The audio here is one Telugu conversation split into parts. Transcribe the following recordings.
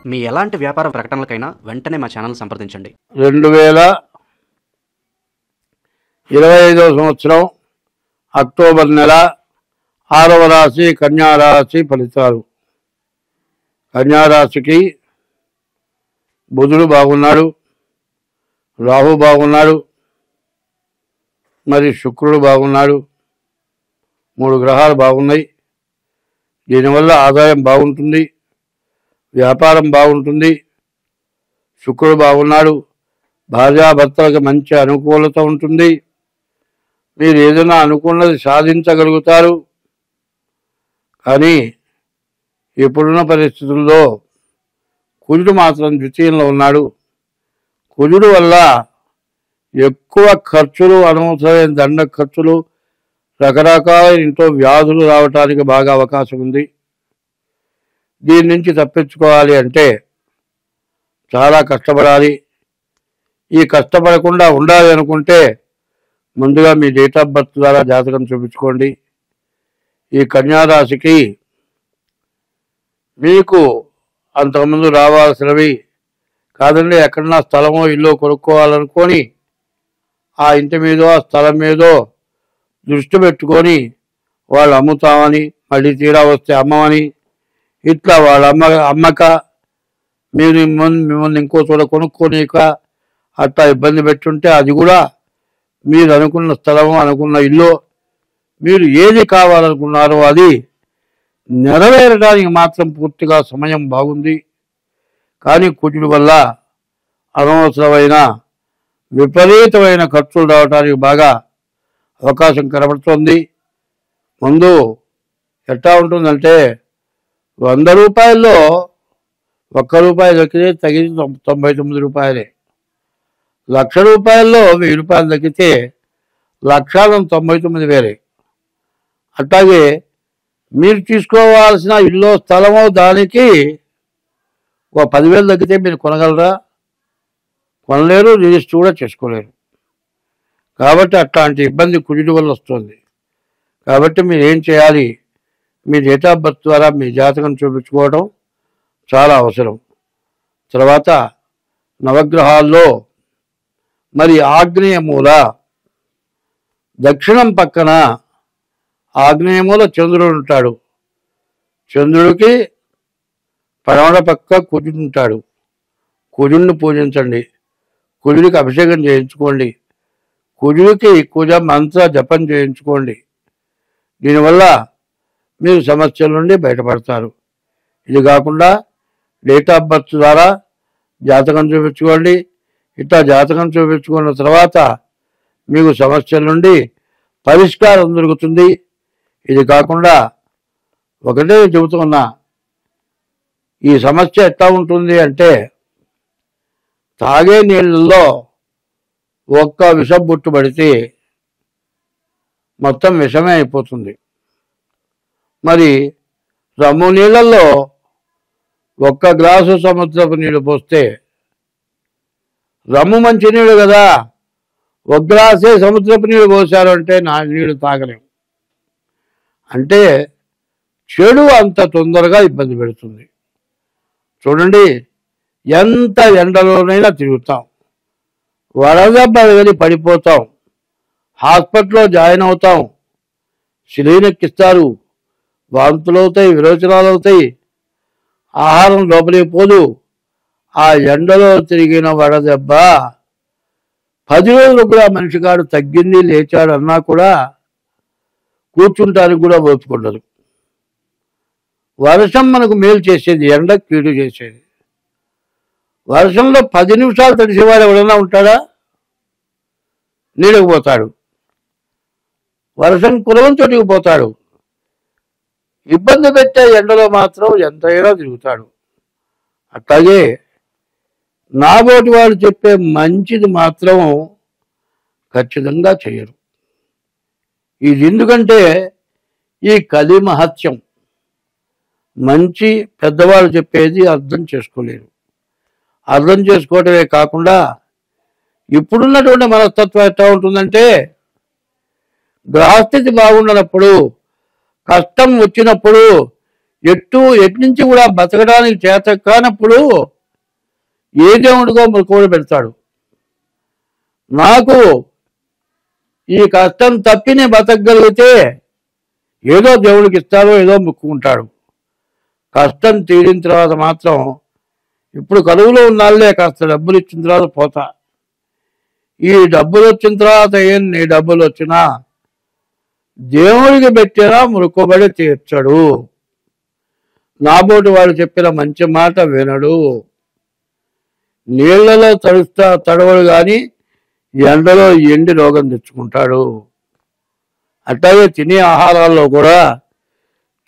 మీ ఎలాంటి వ్యాపార ప్రకటనలకైనా వెంటనే మా ఛానల్ సంప్రదించండి. 2025వ సంవత్సరం అక్టోబర్ నెల 6వ రాశి కన్యారాశి ఫలితాలు. కన్యారాశికి బుధుడు బాగున్నాడు, రాహు బాగున్నాడు, మరి శుక్రుడు బాగున్నాడు. 3 గ్రహాలు బాగున్నాయి. దీనివల్ల ఆదాయం బాగుంటుంది, వ్యాపారం బాగుంటుంది. శుక్రుడు బాగున్నాడు, భార్యాభర్తలకు మంచి అనుకూలత ఉంటుంది. మీరు ఏదైనా అనుకున్నది సాధించగలుగుతారు. కానీ ఇప్పుడున్న పరిస్థితుల్లో కుజుడు మాత్రం ద్వితీయంలో ఉన్నాడు. కుజుడు వల్ల ఎక్కువ ఖర్చులు, అనవసరమైన దండ ఖర్చులు, రకరకాల ఇంట్లో వ్యాధులు రావటానికి బాగా అవకాశం ఉంది. దీని నుంచి తప్పించుకోవాలి అంటే చాలా కష్టపడాలి. ఈ కష్టపడకుండా ఉండాలి అనుకుంటే ముందుగా మీ డేట్ ఆఫ్ బర్త్ ద్వారా జాతకం చూపించుకోండి. ఈ కన్యారాశికి మీకు అంతకుముందు రావాల్సినవి కాదండి, ఎక్కడన్నా స్థలమో ఇల్లు కొనుక్కోవాలనుకొని ఆ ఇంటి మీదో ఆ స్థలం మీదో దృష్టి పెట్టుకొని వాళ్ళు అమ్ముతామని, మళ్ళీ తీరా వస్తే అమ్మమని, ఇట్లా వాళ్ళ అమ్మక మీరు మిమ్మల్ని ఇంకో చోట కొనుక్కోనిక అట్లా ఇబ్బంది పెట్టుంటే అది కూడా మీరు అనుకున్న స్థలము, అనుకున్న ఇల్లు, మీరు ఏది కావాలనుకున్నారో అది నెరవేరడానికి మాత్రం పూర్తిగా సమయం బాగుంది. కానీ కుజుడు వల్ల అనవసరమైన విపరీతమైన ఖర్చులు రావడానికి బాగా అవకాశం కనబడుతోంది. ముందు ఎట్లా ఉంటుందంటే 100 రూపాయల్లో 1 రూపాయి దక్కితే తగిన 99 రూపాయలే. 1,00,000 రూపాయల్లో 1000 రూపాయలు దక్కితే 1,99,000. అట్లాగే మీరు తీసుకోవాల్సిన ఇల్లు స్థలమో దానికి 10,000 దక్కితే మీరు కొనగలరా? కొనలేరు, రిజిస్టర్ కూడా చేసుకోలేరు. కాబట్టి అట్లాంటి ఇబ్బంది కుజుడు వల్ల వస్తుంది. కాబట్టి మీరు ఏం చేయాలి? మీ డేట్ ఆఫ్ బర్త్ ద్వారా మీ జాతకం చూపించుకోవడం చాలా అవసరం. తర్వాత నవగ్రహాల్లో మరి ఆగ్నేయ మూల దక్షిణం పక్కన ఆగ్నేయ మూల చంద్రుడు ఉంటాడు. చంద్రుడికి పడమర పక్క కుజుడు ఉంటాడు. కుజుడిని పూజించండి, కుజుడికి అభిషేకం చేయించుకోండి, కుజుడికి కుజ మంత్ర జపం చేయించుకోండి. దీనివల్ల మీరు సమస్యల నుండి బయటపడతారు. ఇది కాకుండా డేట్ ఆఫ్ బర్త్ ద్వారా జాతకం చూపించుకోండి. ఇట్లా జాతకం చూపించుకున్న తర్వాత మీకు సమస్యల నుండి పరిష్కారం దొరుకుతుంది. ఇది కాకుండా ఒకటే చెబుతున్నా, ఈ సమస్య ఎట్లా ఉంటుంది అంటే తాగే నీళ్ళల్లో ఒక్క విషం బుట్టు పడితే మొత్తం విషమే అయిపోతుంది. మరి రమ్ము నీళ్ళల్లో 1 గ్లాసు సముద్రపు నీళ్ళు పోస్తే, రమ్ము మంచి నీళ్ళు కదా, 1 గ్లాసే సముద్రపు నీళ్ళు పోసారు అంటే నా నీళ్ళు తాగలేము. అంటే చెడు అంత తొందరగా ఇబ్బంది పెడుతుంది. చూడండి, ఎంత ఎండలోనైనా తిరుగుతాం, వడదెబ్బ తగిలి పడిపోతాం, హాస్పిటల్లో జాయిన్ అవుతాం, సిలీనెక్కిస్తారు, వాంతులు అవుతాయి, విరోచనాలు అవుతాయి, ఆహారం లోపలికి పోదు. ఆ ఎండలో తిరిగిన వడదెబ్బ 10 రోజులు కూడా మనిషి కాడు తగ్గింది లేచాడు అన్నా కూడా కూర్చుంటానికి కూడా ఓర్చుకుండదు. వర్షం మనకు మేలు చేసేది, ఎండ కీడు చేసేది. వర్షంలో 10 నిమిషాలు తడిసేవాడు ఎవడన్నా ఉంటాడా? నీడకు పోతాడు. వర్షం కులవం చోటికి పోతాడు. ఇబ్బంది పెట్టే ఎండలో మాత్రం ఎంతైనా తిరుగుతాడు. అట్లాగే నాబోటి వాడు చెప్పే మంచిది మాత్రం ఖచ్చితంగా చేయరు. ఇది ఎందుకంటే ఈ కలి మహత్యం. మంచి పెద్దవాళ్ళు చెప్పేది అర్థం చేసుకోలేరు. అర్థం చేసుకోవటమే కాకుండా ఇప్పుడున్నటువంటి మనస్తత్వం ఎట్లా ఉంటుందంటే, గ్రహస్థితి బాగుండనప్పుడు, కష్టం వచ్చినప్పుడు ఎట్నుంచి కూడా బతకడానికి చేత కానప్పుడు ఏ దేవుడికో మొక్కుబడి పెడతాడు. నాకు ఈ కష్టం తప్పి నేను బతకగలిగితే ఏదో దేవుడికి ఇస్తాడో ఏదో మొక్కుకుంటాడు. కష్టం తీరిన తర్వాత మాత్రం ఇప్పుడు కరువులో ఉన్నాళ్ళే కాస్త డబ్బులు ఇచ్చిన తర్వాత పోతా. ఈ డబ్బులు వచ్చిన తర్వాత నీ డబ్బులు వచ్చినా దేవుడికి పెట్టినా మొక్కుబడి తీర్చడు. నాబోటి వాడు చెప్పిన మంచి మాట వినడు. నీళ్లలో తడవడు కానీ ఎండలో ఎండి రోగం తెచ్చుకుంటాడు. అట్లాగే తినే ఆహారాల్లో కూడా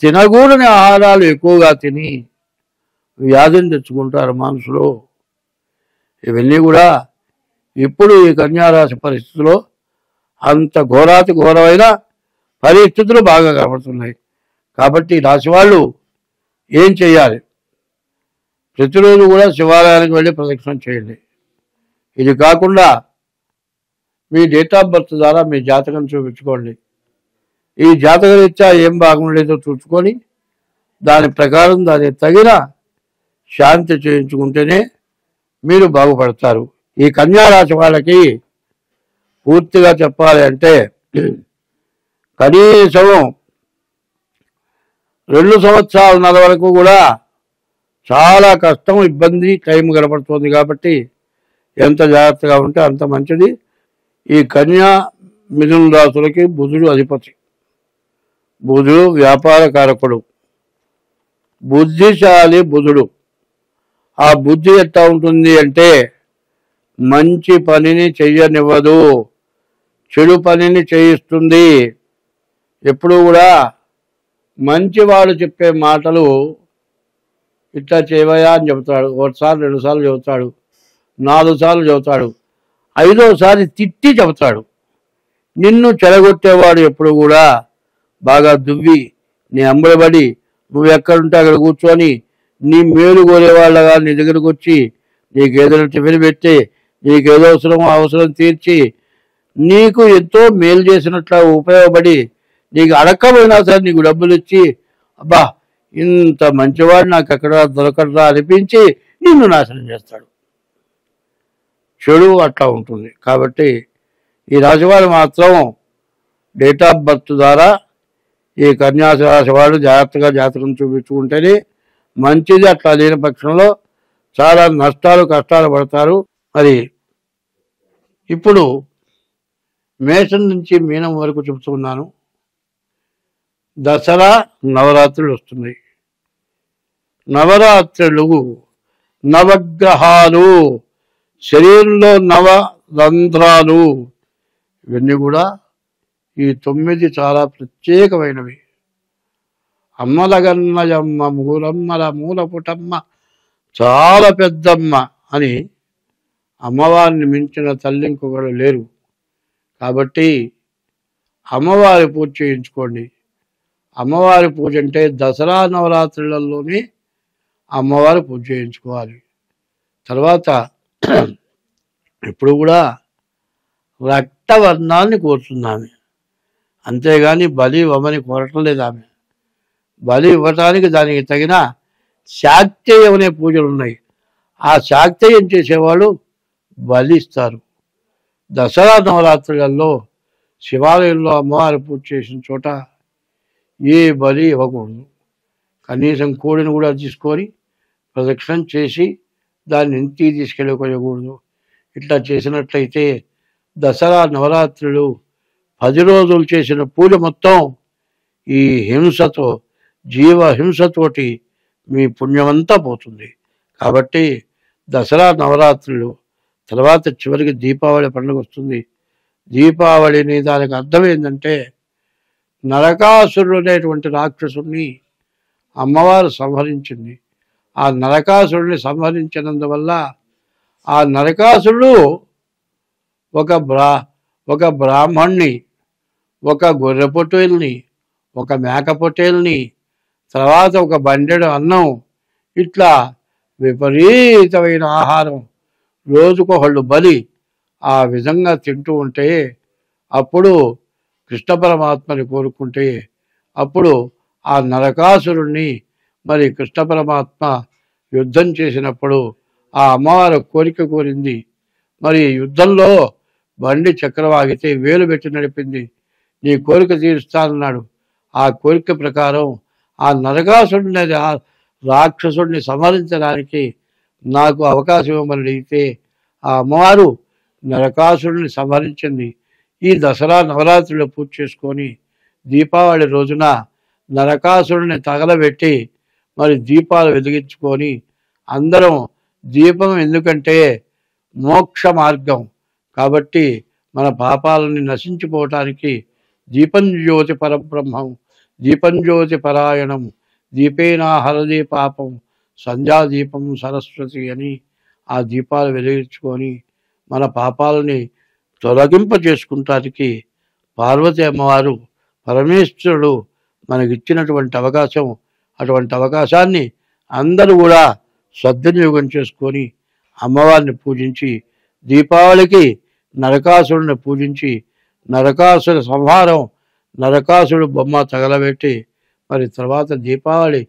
తినకూడని ఆహారాలు ఎక్కువగా తిని వ్యాధిని తెచ్చుకుంటారు మనుషులు. ఇవన్నీ కూడా ఇప్పుడు ఈ కన్యారాశి పరిస్థితుల్లో అంత ఘోరాతి ఘోరమైన పరిస్థితులు బాగా కనబడుతున్నాయి. కాబట్టి ఈ రాశి వాళ్ళు ఏం చేయాలి? ప్రతిరోజు కూడా శివాలయానికి వెళ్ళి ప్రదక్షిణ చేయండి. ఇది కాకుండా మీ డేట్ ఆఫ్ బర్త్ ద్వారా మీ జాతకం చూపించుకోండి. ఈ జాతక రీత్యా ఏం బాగుండేదో చూసుకొని దాని ప్రకారం దానికి తగిన శాంతి చేయించుకుంటేనే మీరు బాగుపడతారు. ఈ కన్యారాశి వాళ్ళకి పూర్తిగా చెప్పాలి అంటే కనీసం 2 సంవత్సరాల వరకు కూడా చాలా కష్టం, ఇబ్బంది, టైం కనబడుతుంది. కాబట్టి ఎంత జాగ్రత్తగా ఉంటే అంత మంచిది. ఈ కన్యా మిథున రాశులకి బుధుడు అధిపతి. బుధుడు వ్యాపార కారకుడు, బుద్ధిశాలి బుధుడు. ఆ బుద్ధి ఎట్లా ఉంటుంది అంటే మంచి పనిని చెయ్యనివ్వదు, చెడు పనిని చేయిస్తుంది. ఎప్పుడు కూడా మంచివాడు చెప్పే మాటలు ఇట్లా చేయవయా అని చెబుతాడు. 1 సార్లు 2 సార్లు చెబుతాడు, 4 సార్లు చెబుతాడు, 5వసారి తిట్టి చెబుతాడు. నిన్ను చెడగొట్టేవాడు ఎప్పుడు కూడా బాగా దువ్వి నీ అంబడబడి నువ్వు ఎక్కడుంటే అక్కడ కూర్చొని నీ మేలు కోరేవాళ్ళగా నీ దగ్గరకు వచ్చి నీకేదైనా టిఫిన్ పెట్టి నీకేదో అవసరం తీర్చి నీకు ఎంతో మేలు చేసినట్లు ఉపయోగపడి నీకు అడక్కపోయినా సరే నీకు డబ్బులు ఇచ్చి అబ్బా ఇంత మంచివాడు నాకు ఎక్కడ దొరకడా అనిపించి నిన్ను నాశనం చేస్తాడు. చెడు అట్లా ఉంటుంది. కాబట్టి ఈ రాశివారు మాత్రం డేట్ ఆఫ్ బర్త్ ద్వారా ఈ కన్యాసి రాశి వాళ్ళు జాగ్రత్తగా జాతకం చూపించుకుంటేనే మంచిది. అట్లా లేని పక్షంలో చాలా నష్టాలు కష్టాలు పడతారు. మరి ఇప్పుడు మేషం నుంచి మీనం వరకు చెబుతున్నాను. దసరా నవరాత్రులు వస్తున్నాయి. నవరాత్రులు నవగ్రహాలు, శరీరంలో నవరంధ్రాలు, ఇవన్నీ కూడా ఈ 9 చాలా ప్రత్యేకమైనవి. అమ్మలగన్నయమ్మ మూలమ్మల మూలపుటమ్మ చాలా పెద్దమ్మ అని అమ్మవారిని మించిన తల్లి ఇంకొకరు లేరు. కాబట్టి అమ్మవారి పూజ చేయించుకోండి. అమ్మవారి పూజ అంటే దసరా నవరాత్రులలోనే అమ్మవారి పూజ చేయించుకోవాలి. తర్వాత ఇప్పుడు కూడా రక్తవర్ణాన్ని కోరుతుంది. అంతేగాని బలి ఇవ్వమని కోరటం లేదు. ఆమె బలి ఇవ్వటానికి దానికి తగిన శాక్తేయం అనే పూజలు ఉన్నాయి. ఆ శాక్తేయం చేసేవాళ్ళు బలి ఇస్తారు. దసరా నవరాత్రులలో శివాలయంలో అమ్మవారి పూజ చేసిన చోట ఏ బలి ఇవ్వకూడదు. కనీసం కోడిని కూడా తీసుకొని ప్రదక్షిణ చేసి దాన్ని ఇంటికి తీసుకెళ్ళిపోయకూడదు. ఇట్లా చేసినట్లయితే దసరా నవరాత్రులు 10 రోజులు చేసిన పూజ మొత్తం ఈ హింసతో, జీవహింసతోటి మీ పుణ్యమంతా పోతుంది. కాబట్టి దసరా నవరాత్రులు తర్వాత చివరికి దీపావళి పండుగ వస్తుంది. దీపావళిని దానికి అర్థం ఏంటంటే నరకాసురుడు అనేటువంటి రాక్షసుని అమ్మవారు సంహరించింది. ఆ నరకాసురుడిని సంహరించినందువల్ల ఆ నరకాసురుడు ఒక బ్రాహ్మణ్ణి, ఒక గొర్రె పొట్టేల్ని, ఒక మేక పొట్టేల్ని, తర్వాత ఒక బండెడు అన్నం, ఇట్లా విపరీతమైన ఆహారం రోజుకొకళ్ళు బలి ఆ విధంగా తింటూ ఉంటే అప్పుడు కృష్ణ పరమాత్మని కోరుకుంటే అప్పుడు ఆ నరకాసురుణ్ణి మరి కృష్ణ పరమాత్మ యుద్ధం చేసినప్పుడు ఆ అమ్మవారు కోరిక కోరింది. మరి యుద్ధంలో బండి చక్రం ఆగితే వేలు పెట్టి నడిపింది. నీ కోరిక తీరుస్తానన్నాడు. ఆ కోరిక ప్రకారం ఆ నరకాసుడిని రాక్షసుడిని సంహరించడానికి నాకు అవకాశం ఇవ్వమని అడిగితే ఆ అమ్మవారు నరకాసుడిని సంహరించింది. ఈ దసరా నవరాత్రిలో పూజ చేసుకొని దీపావళి రోజున నరకాసుడిని తగలబెట్టి మరి దీపాలు వెలిగించుకొని అందరం దీపం ఎందుకంటే మోక్ష మార్గం కాబట్టి మన పాపాలని నశించిపోవటానికి దీపం జ్యోతి పరబ్రహ్మం దీపం జ్యోతి పరాయణం దీపేనా హరదే పాపం సంధ్యాదీపం సరస్వతి అని ఆ దీపాలు వెలిగించుకొని మన పాపాలని తొలగింప చేసుకుంటానికి పార్వతి అమ్మవారు పరమేశ్వరుడు మనకిచ్చినటువంటి అవకాశం. అటువంటి అవకాశాన్ని అందరూ కూడా సద్వినియోగం చేసుకొని అమ్మవారిని పూజించి దీపావళికి నరకాసురుడిని పూజించి నరకాసుర సంహారం నరకాసుడు బొమ్మ తగలబెట్టి మరి తర్వాత దీపావళి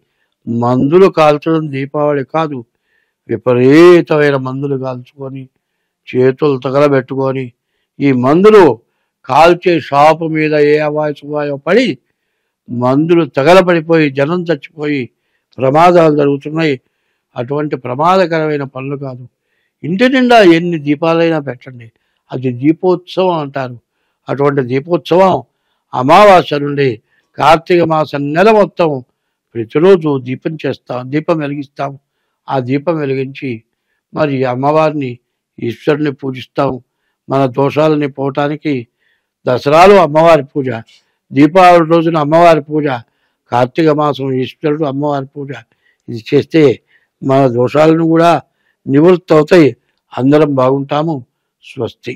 మందులు కాల్చడం దీపావళి కాదు, విపరీతమైన మందులు కాల్చుకొని చేతులు తగలబెట్టుకొని ఈ మందులు కాల్చే షాపు మీద ఏ అవాయో పడి మందులు తగలబడిపోయి జనం చచ్చిపోయి ప్రమాదాలు జరుగుతున్నాయి. అటువంటి ప్రమాదకరమైన పనులు కాదు. ఇంటి నిండా ఎన్ని దీపాలైనా పెట్టండి, అది దీపోత్సవం అంటారు. అటువంటి దీపోత్సవం అమావాస్య నుండి కార్తీక మాసం నెల మొత్తం ప్రతిరోజు దీపం వెలిగిస్తాం. ఆ దీపం వెలిగించి మరి అమ్మవారిని ఈశ్వరుని పూజిస్తాం. మన దోషాలని పోవటానికి దసరాలో అమ్మవారి పూజ, దీపావళి రోజున అమ్మవారి పూజ, కార్తీక మాసం ఈశ్వరుడు అమ్మవారి పూజ. ఇది చేస్తే మన దోషాలను కూడా నివృత్తి అవుతాయి. అందరం బాగుంటాము. స్వస్తి.